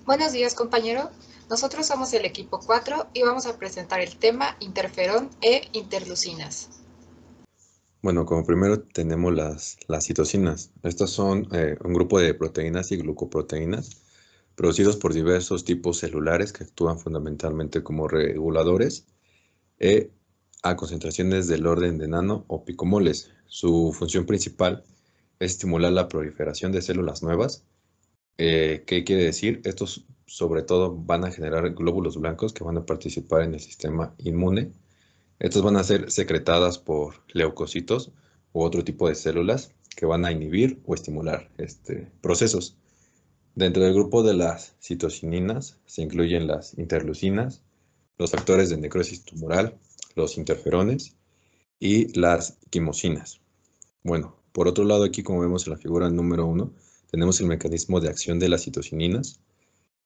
Buenos días, compañero. Nosotros somos el equipo 4 y vamos a presentar el tema interferón e interleucinas. Bueno, como primero tenemos las citocinas. Estas son un grupo de proteínas y glucoproteínas producidos por diversos tipos celulares que actúan fundamentalmente como reguladores a concentraciones del orden de nano o picomoles. Su función principal es estimular la proliferación de células nuevas. ¿Qué quiere decir? Estos sobre todo van a generar glóbulos blancos que van a participar en el sistema inmune. Estas van a ser secretadas por leucocitos u otro tipo de células que van a inhibir o estimular procesos. Dentro del grupo de las citocininas se incluyen las interleucinas, los factores de necrosis tumoral, los interferones y las quimosinas. Bueno, por otro lado, aquí como vemos en la figura número 1, tenemos el mecanismo de acción de las citocininas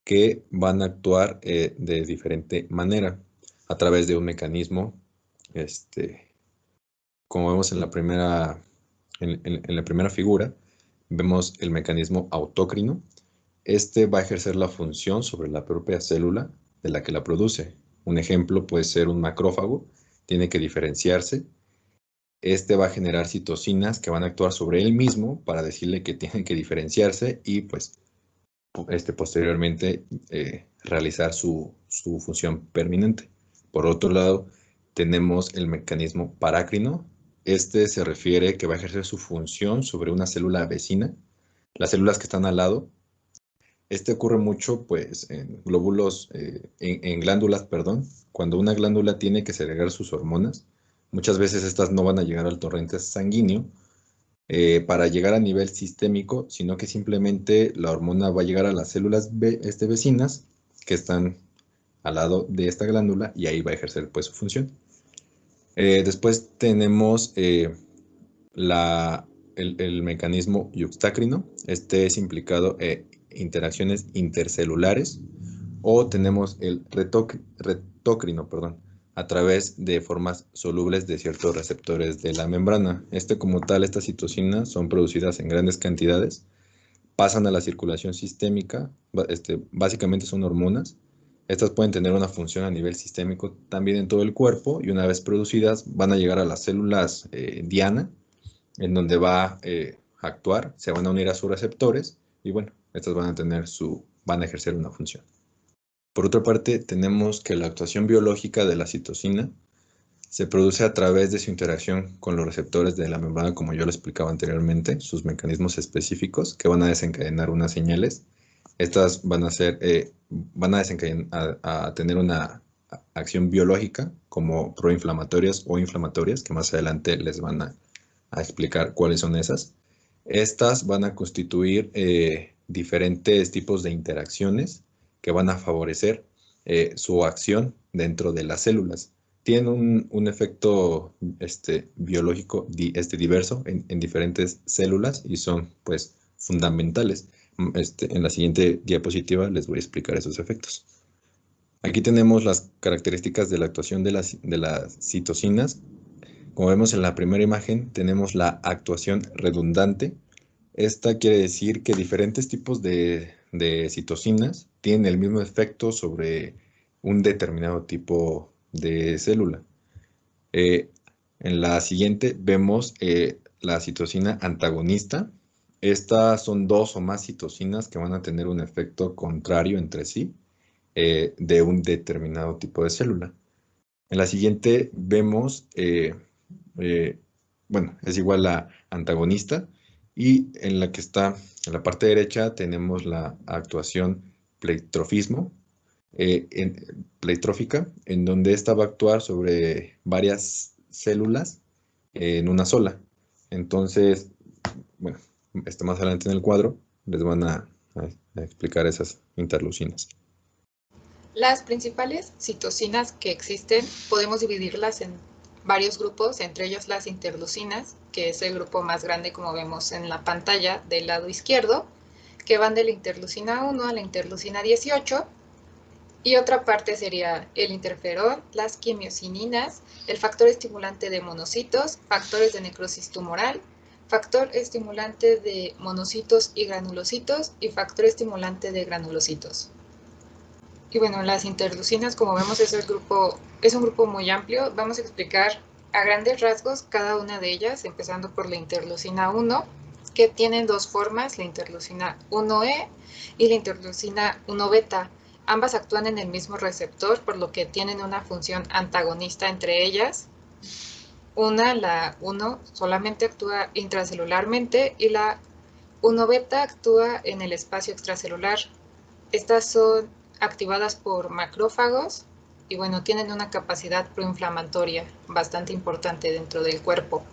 que van a actuar de diferente manera a través de un mecanismo, como vemos en la primera figura, vemos el mecanismo autócrino. Este va a ejercer la función sobre la propia célula de la que la produce. Un ejemplo puede ser un macrófago, tiene que diferenciarse. Este va a generar citocinas que van a actuar sobre él mismo para decirle que tienen que diferenciarse y pues posteriormente realizar su función permanente. Por otro lado, tenemos el mecanismo parácrino. Este se refiere que va a ejercer su función sobre una célula vecina, las células que están al lado. Este ocurre mucho pues, en glóbulos, en glándulas, perdón, cuando una glándula tiene que segregar sus hormonas. Muchas veces estas no van a llegar al torrente sanguíneo para llegar a nivel sistémico, sino que simplemente la hormona va a llegar a las células vecinas que están al lado de esta glándula y ahí va a ejercer pues, su función. Después tenemos el mecanismo yuxtácrino. Este es implicado en interacciones intercelulares, o tenemos el retócrino, perdón, a través de formas solubles de ciertos receptores de la membrana. Como tal, estas citocinas son producidas en grandes cantidades, pasan a la circulación sistémica, básicamente son hormonas. Estas pueden tener una función a nivel sistémico también en todo el cuerpo y una vez producidas van a llegar a las células diana, en donde va a actuar, se van a unir a sus receptores y bueno, estas van a ejercer una función. Por otra parte, tenemos que la actuación biológica de la citocina se produce a través de su interacción con los receptores de la membrana, como yo lo explicaba anteriormente, sus mecanismos específicos que van a desencadenar unas señales. Estas van a desencadenar, a tener una acción biológica como proinflamatorias o inflamatorias, que más adelante les van a explicar cuáles son esas. Estas van a constituir diferentes tipos de interacciones que van a favorecer su acción dentro de las células. Tienen un efecto biológico diverso en diferentes células y son pues fundamentales. En la siguiente diapositiva les voy a explicar esos efectos. Aquí tenemos las características de la actuación de las citocinas. Como vemos en la primera imagen, tenemos la actuación redundante. Esta quiere decir que diferentes tipos de citocinas tienen el mismo efecto sobre un determinado tipo de célula. En la siguiente vemos la citocina antagonista. Estas son dos o más citocinas que van a tener un efecto contrario entre sí de un determinado tipo de célula. En la siguiente vemos, bueno, es igual a antagonista, y en la que está en la parte derecha tenemos la actuación pleitrofismo, pleitrófica, en donde esta va a actuar sobre varias células en una sola. Entonces, bueno, más adelante en el cuadro les van a explicar esas interleucinas. Las principales citocinas que existen podemos dividirlas en varios grupos, entre ellos las interleucinas, que es el grupo más grande como vemos en la pantalla del lado izquierdo, que van de la interleucina 1 a la interleucina 18, y otra parte sería el interferón, las quimiosininas, el factor estimulante de monocitos, factores de necrosis tumoral, factor estimulante de monocitos y granulocitos y factor estimulante de granulocitos. Y bueno, las interleucinas, como vemos, es un grupo muy amplio. Vamos a explicar a grandes rasgos cada una de ellas, empezando por la interleucina 1, que tienen dos formas, la interleucina 1E y la interleucina 1 beta. Ambas actúan en el mismo receptor, por lo que tienen una función antagonista entre ellas. La 1, solamente actúa intracelularmente y la 1 beta actúa en el espacio extracelular. Estas son activadas por macrófagos y bueno, tienen una capacidad proinflamatoria bastante importante dentro del cuerpo.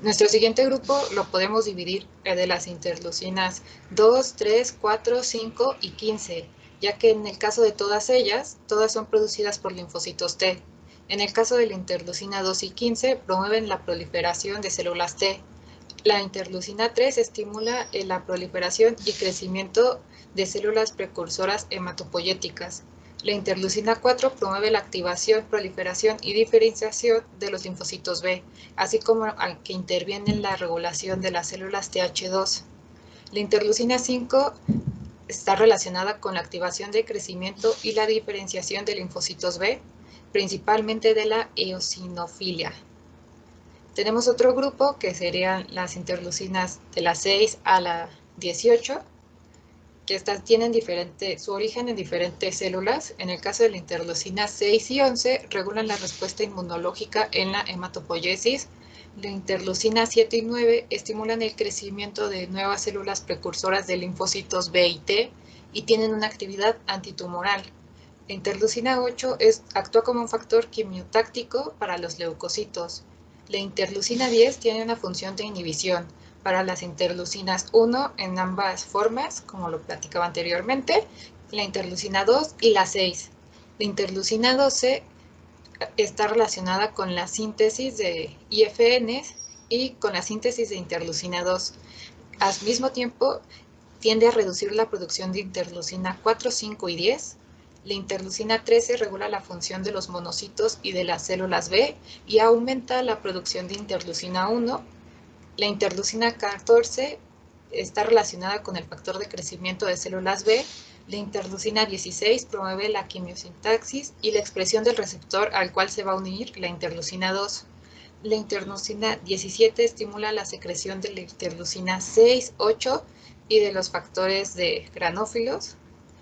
Nuestro siguiente grupo lo podemos dividir de las interleucinas 2, 3, 4, 5 y 15, ya que en el caso de todas ellas, todas son producidas por linfocitos T. En el caso de la interleucina 2 y 15, promueven la proliferación de células T. La interleucina 3 estimula la proliferación y crecimiento de células precursoras hematopoyéticas. La interleucina 4 promueve la activación, proliferación y diferenciación de los linfocitos B, así como que interviene en la regulación de las células Th2. La interleucina 5 está relacionada con la activación de crecimiento y la diferenciación de linfocitos B, principalmente de la eosinofilia. Tenemos otro grupo que serían las interleucinas de la 6 a la 18, que estas tienen su origen en diferentes células. En el caso de la interleucina 6 y 11, regulan la respuesta inmunológica en la hematopoiesis. La interleucina 7 y 9 estimulan el crecimiento de nuevas células precursoras de linfocitos B y T y tienen una actividad antitumoral. La interleucina 8 actúa como un factor quimiotáctico para los leucocitos. La interleucina 10 tiene una función de inhibición para las interleucinas 1 en ambas formas, como lo platicaba anteriormente, la interleucina 2 y la 6. La interleucina 12 está relacionada con la síntesis de IFNs y con la síntesis de interleucina 2. Al mismo tiempo, tiende a reducir la producción de interleucina 4, 5 y 10. La interleucina 13 regula la función de los monocitos y de las células B y aumenta la producción de interleucina 1. La interleucina 14 está relacionada con el factor de crecimiento de células B. La interleucina 16 promueve la quimiosintaxis y la expresión del receptor al cual se va a unir la interleucina 2. La interleucina 17 estimula la secreción de la interleucina 6, 8 y de los factores de granófilos.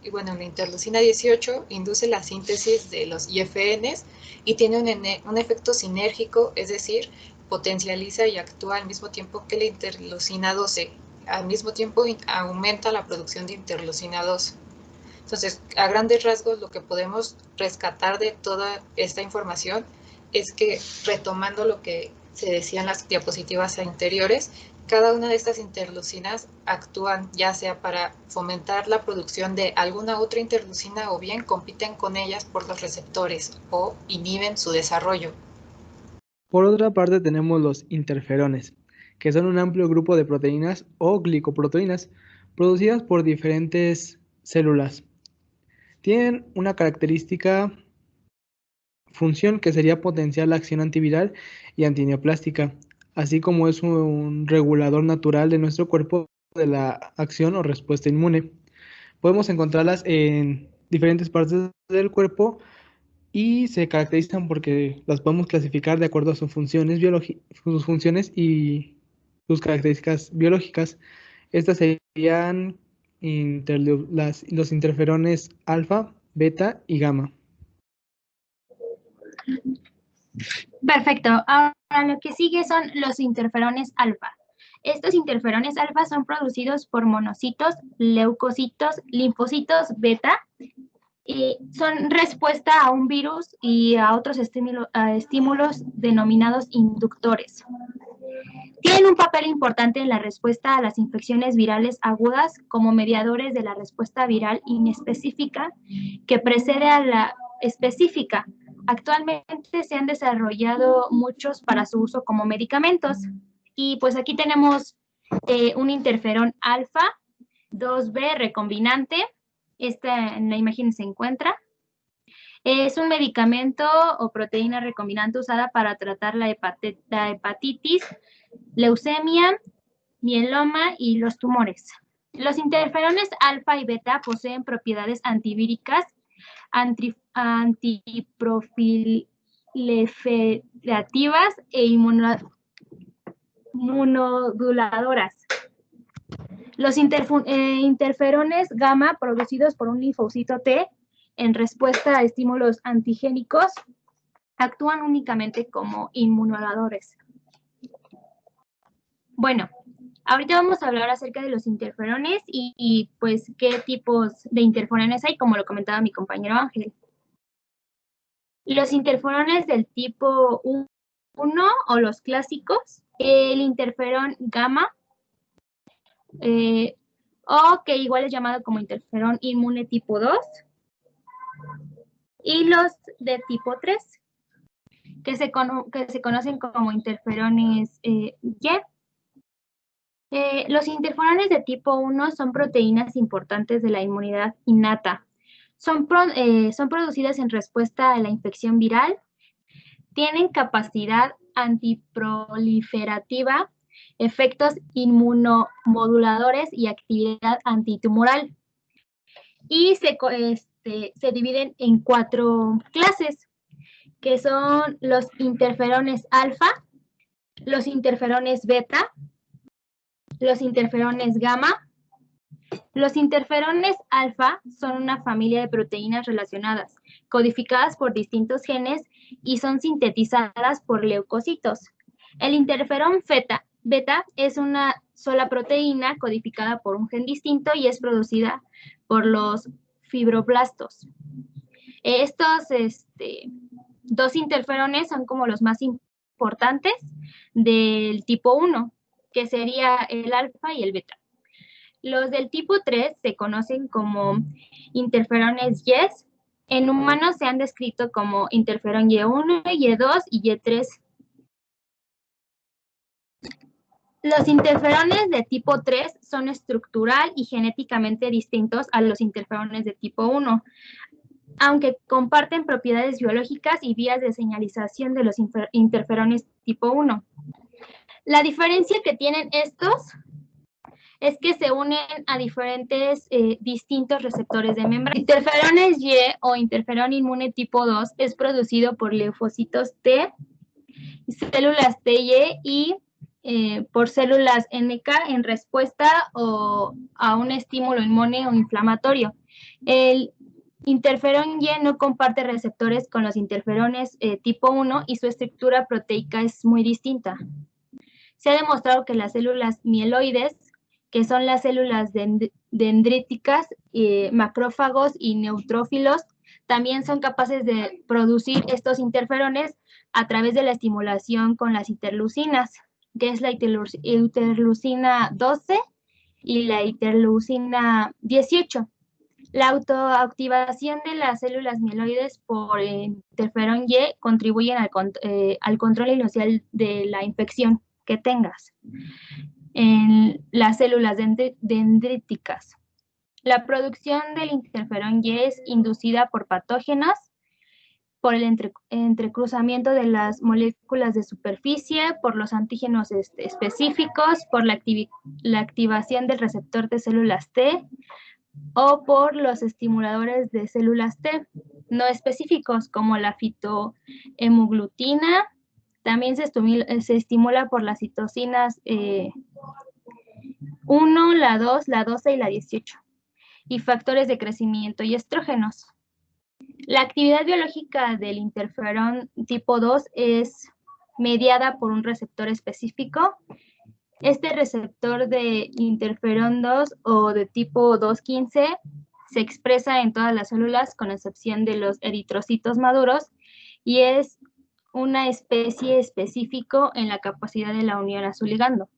Y bueno, la interleucina 18 induce la síntesis de los IFNs y tiene un efecto sinérgico, es decir, potencializa y actúa al mismo tiempo que la interleucina 12. Al mismo tiempo aumenta la producción de interleucina 2. Entonces, a grandes rasgos, lo que podemos rescatar de toda esta información es que, retomando lo que se decía en las diapositivas anteriores, cada una de estas interleucinas actúan ya sea para fomentar la producción de alguna otra interleucina o bien compiten con ellas por los receptores o inhiben su desarrollo. Por otra parte tenemos los interferones, que son un amplio grupo de proteínas o glicoproteínas producidas por diferentes células. Tienen una característica función que sería potenciar la acción antiviral y antineoplástica, así como es un regulador natural de nuestro cuerpo de la acción o respuesta inmune. Podemos encontrarlas en diferentes partes del cuerpo y se caracterizan porque las podemos clasificar de acuerdo a sus funciones y sus características biológicas. Estas serían los interferones alfa, beta y gamma. Perfecto. Ahora lo que sigue son los interferones alfa. Estos interferones alfa son producidos por monocitos, leucocitos, linfocitos beta. Son respuesta a un virus y a otros estímulos denominados inductores. Tienen un papel importante en la respuesta a las infecciones virales agudas como mediadores de la respuesta viral inespecífica que precede a la específica. Actualmente se han desarrollado muchos para su uso como medicamentos. Y pues aquí tenemos un interferón alfa, 2B recombinante. Esta en la imagen se encuentra. Es un medicamento o proteína recombinante usada para tratar la hepatitis, leucemia, mieloma y los tumores. Los interferones alfa y beta poseen propiedades antivíricas antiproliferativas e inmunoduladoras. Los interferones gamma producidos por un linfocito T en respuesta a estímulos antigénicos actúan únicamente como inmunoduladores. Bueno, ahorita vamos a hablar acerca de los interferones y pues qué tipos de interferones hay, como lo comentaba mi compañero Ángel. Los interferones del tipo 1 o los clásicos, el interferón gamma, o que igual es llamado como interferón inmune tipo 2, y los de tipo 3, que se conocen como interferones Y. Los interferones de tipo 1 son proteínas importantes de la inmunidad innata. Son producidas en respuesta a la infección viral, tienen capacidad antiproliferativa, efectos inmunomoduladores y actividad antitumoral. Y se dividen en 4 clases, que son los interferones alfa, los interferones beta, los interferones gamma. Los interferones alfa son una familia de proteínas relacionadas, codificadas por distintos genes y son sintetizadas por leucocitos. El interferón beta es una sola proteína codificada por un gen distinto y es producida por los fibroblastos. Estos 2 interferones son como los más importantes del tipo 1, que sería el alfa y el beta. Los del tipo 3 se conocen como interferones Y. En humanos se han descrito como interferón Y1, Y2 y Y3. Los interferones de tipo 3 son estructural y genéticamente distintos a los interferones de tipo 1, aunque comparten propiedades biológicas y vías de señalización de los interferones tipo 1. La diferencia que tienen estos es que se unen a diferentes distintos receptores de membrana. Interferones Y o interferón inmune tipo 2 es producido por linfocitos T, células TY y por células NK en respuesta a un estímulo inmune o inflamatorio. El interferón Y no comparte receptores con los interferones tipo 1 y su estructura proteica es muy distinta. Se ha demostrado que las células mieloides, que son las células dendríticas, macrófagos y neutrófilos, también son capaces de producir estos interferones a través de la estimulación con las interleucinas, que es la interleucina 12 y la interleucina 18. La autoactivación de las células mieloides por interferón Y contribuyen al control inicial de la infección que tengas en las células dendríticas. La producción del interferón Y es inducida por patógenos, por el entrecruzamiento de las moléculas de superficie, por los antígenos específicos, por la activación del receptor de células T o por los estimuladores de células T no específicos como la fitohemoglutina. También se estimula por las citocinas 1, la 2, la 12 y la 18, y factores de crecimiento y estrógenos. La actividad biológica del interferón tipo 2 es mediada por un receptor específico. Este receptor de interferón 2 o de tipo 215 se expresa en todas las células con excepción de los eritrocitos maduros y es una especie específico en la capacidad de la unión a su ligando.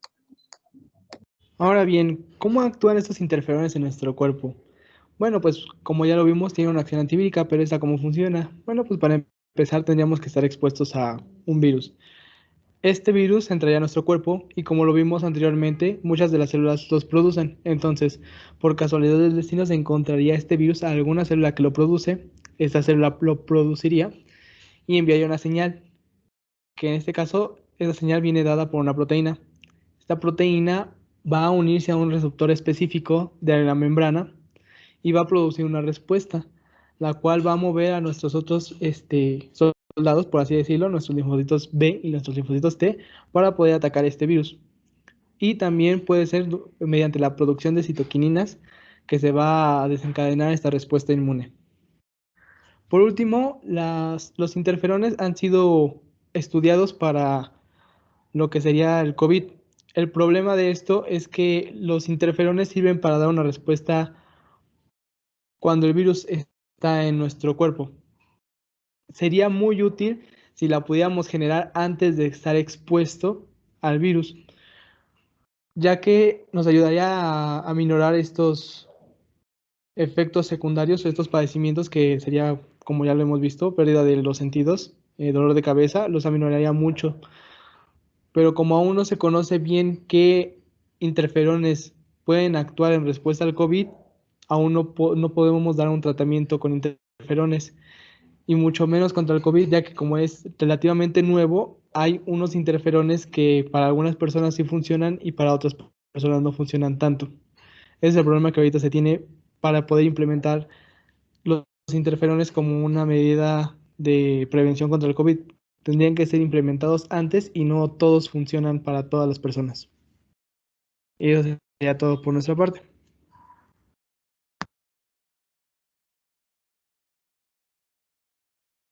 Ahora bien, ¿cómo actúan estos interferones en nuestro cuerpo? Bueno, pues como ya lo vimos, tiene una acción antivírica, pero ¿esta cómo funciona? Bueno, pues para empezar tendríamos que estar expuestos a un virus. Este virus entraría a nuestro cuerpo y como lo vimos anteriormente, muchas de las células los producen. Entonces, por casualidad del destino se encontraría este virus a alguna célula que lo produce, esta célula lo produciría y enviaría una señal, que en este caso, esa señal viene dada por una proteína. Esta proteína va a unirse a un receptor específico de la membrana y va a producir una respuesta. la cual va a mover a nuestros otros soldados, por así decirlo, nuestros linfocitos B y nuestros linfocitos T, para poder atacar este virus. Y también puede ser mediante la producción de citoquininas que se va a desencadenar esta respuesta inmune. Por último, los interferones han sido estudiados para lo que sería el COVID. El problema de esto es que los interferones sirven para dar una respuesta cuando el virus está en nuestro cuerpo. Sería muy útil si la pudiéramos generar antes de estar expuesto al virus, ya que nos ayudaría a minorar estos efectos secundarios o estos padecimientos que sería, como ya lo hemos visto, pérdida de los sentidos, dolor de cabeza, los aminoraría mucho. Pero como aún no se conoce bien qué interferones pueden actuar en respuesta al COVID, aún no podemos dar un tratamiento con interferones y mucho menos contra el COVID, ya que como es relativamente nuevo, hay unos interferones que para algunas personas sí funcionan y para otras personas no funcionan tanto. Ese es el problema que ahorita se tiene para poder implementar los interferones como una medida de prevención contra el COVID. Tendrían que ser implementados antes y no todos funcionan para todas las personas. Y eso sería todo por nuestra parte.